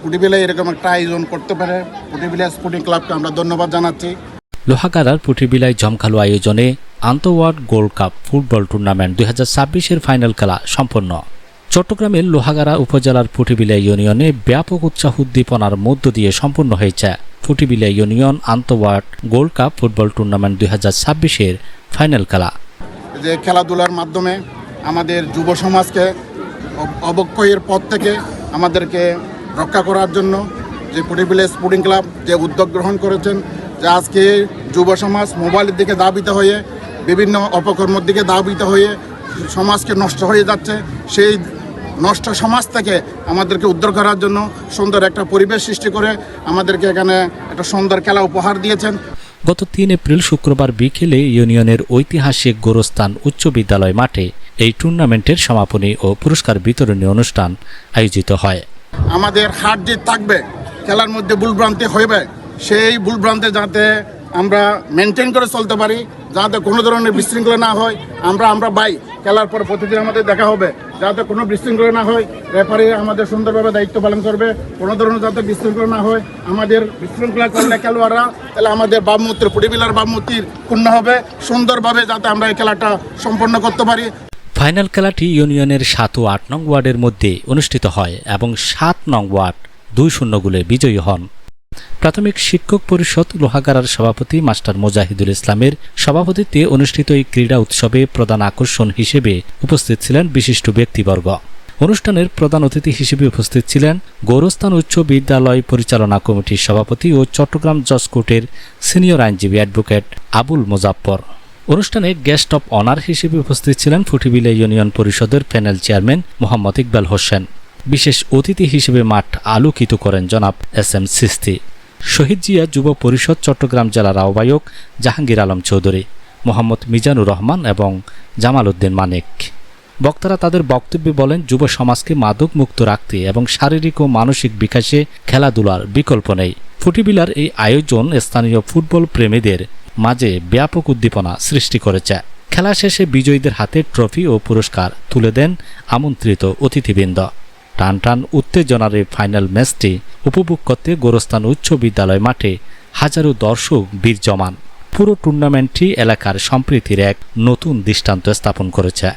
পুটিবিলায় এরকম একটা আয়োজন করতে পারে পুটিবিলা স্পোর্টিং ক্লাবকে আমরা ধন্যবাদ জানাচ্ছি। লোহাগাড়ার পুটিবিলায় জমকালো আয়োজনে আন্তঃওয়ার্ড গোল্ড কাপ ফুটবল টুর্নামেন্ট 2026-এর ফাইনাল খেলা সম্পন্ন। চট্টগ্রামের লোহাগাড়া উপজেলার পুটিবিলা ইউনিয়নে ব্যাপক উৎসাহ উদ্দীপনার মধ্য দিয়ে সম্পন্ন হয়েছে পুটিবিলা ইউনিয়ন আন্তঃওয়ার্ড গোল্ড কাপ ফুটবল টুর্নামেন্ট 2026-এর ফাইনাল খেলা। যে খেলাধুলার মাধ্যমে আমাদের যুব সমাজকে অবক্ষয়ের পথ থেকে আমাদেরকে রক্ষা করার জন্য যে পুটিবিলা স্পোর্টিং ক্লাব যে উদ্যোগ গ্রহণ করেছেন, যে আজকে যুব সমাজ মোবাইলের দিকে ধাবিত হয়ে বিভিন্ন অপকর্মের দিকে ধাবিত হয়ে সমাজকে নষ্ট হয়ে যাচ্ছে, সেই নষ্ট সমাজ থেকে আমাদেরকে উদ্ধার করার জন্য সুন্দর একটা পরিবেশ সৃষ্টি করে আমাদেরকে এখানে একটা সুন্দর খেলা উপহার দিয়েছেন। গত 3 এপ্রিল শুক্রবার বিকেলে ইউনিয়নের ঐতিহাসিক গোরস্থান উচ্চ বিদ্যালয় মাঠে এই টুর্নামেন্টের সমাপনী ও পুরস্কার বিতরণী অনুষ্ঠান আয়োজিত হয়। আমাদের হার জিত থাকবে, খেলার মধ্যে ভুলভ্রান্তি হইবে, সেই ভুলভ্রান্তি যাতে আমরা মেনটেন করে চলতে পারি, যাতে কোনো ধরনের বিশৃঙ্খলা না হয়। আমরা বাই খেলার পর প্রতিদিন আমাদের দেখা হবে, যাতে কোনো বিশৃঙ্খলা না হয়। রেফারি আমাদের সুন্দরভাবে দায়িত্ব পালন করবে, কোনো ধরনের যাতে বিশৃঙ্খলা না হয়। আমাদের বিশৃঙ্খলা করলে খেলোয়াড়রা তাহলে আমাদের ভাবমূর্তি পুটিবিলার ভাবমূর্তির পূর্ণ হবে, সুন্দরভাবে যাতে আমরা এই খেলাটা সম্পন্ন করতে পারি। ফাইনাল খেলাটি ইউনিয়নের 7 ও 8 নং ওয়ার্ডের মধ্যে অনুষ্ঠিত হয় এবং 7 নং ওয়ার্ড 2-0 গোলে বিজয়ী হন। প্রাথমিক শিক্ষক পরিষদ লোহাগাড়ার সভাপতি মাস্টার মোজাহিদুল ইসলামের সভাপতিত্বে অনুষ্ঠিত এই ক্রীড়া উৎসবে প্রধান আকর্ষণ হিসেবে উপস্থিত ছিলেন বিশিষ্ট ব্যক্তিবর্গ। অনুষ্ঠানের প্রধান অতিথি হিসেবে উপস্থিত ছিলেন গোরস্থান উচ্চ বিদ্যালয় পরিচালনা কমিটির সভাপতি ও চট্টগ্রাম জজ কোর্টের সিনিয়র আইনজীবী অ্যাডভোকেট আবুল মোজাফফর। অনুষ্ঠানে গেস্ট অব অনার হিসেবে উপস্থিত ছিলেন পুটিবিলা ইউনিয়ন পরিষদের প্যানেল চেয়ারম্যান মোহাম্মদ ইকবাল হোসেন। বিশেষ অতিথি হিসেবে মাঠ আলোকিত করেন জনাব SM সিস্তি। শহীদ জিয়া যুব পরিষদ চট্টগ্রাম জেলার আহ্বায়ক জাহাঙ্গীর আলম চৌধুরী, মোহাম্মদ মিজানুর রহমান এবং জামাল উদ্দিন মানিক। বক্তারা তাদের বক্তব্যে বলেন, যুব সমাজকে মাদক মুক্ত রাখতে এবং শারীরিক ও মানসিক বিকাশে খেলাধুলার বিকল্প নেই। পুটিবিলার এই আয়োজন স্থানীয় ফুটবল প্রেমীদের মাঝে ব্যাপক উদ্দীপনা সৃষ্টি করেছে। খেলা শেষে বিজয়ীদের হাতে ট্রফি ও পুরস্কার তুলে দেন আমন্ত্রিত অতিথিবৃন্দ। টান টান উত্তেজনার এই ফাইনাল ম্যাচটি উপভোগ করতে গোরস্থান উচ্চ বিদ্যালয় মাঠে হাজারো দর্শক ভিড় জমান। পুরো টুর্নামেন্টটি এলাকার সম্প্রীতির এক নতুন দৃষ্টান্ত স্থাপন করেছে।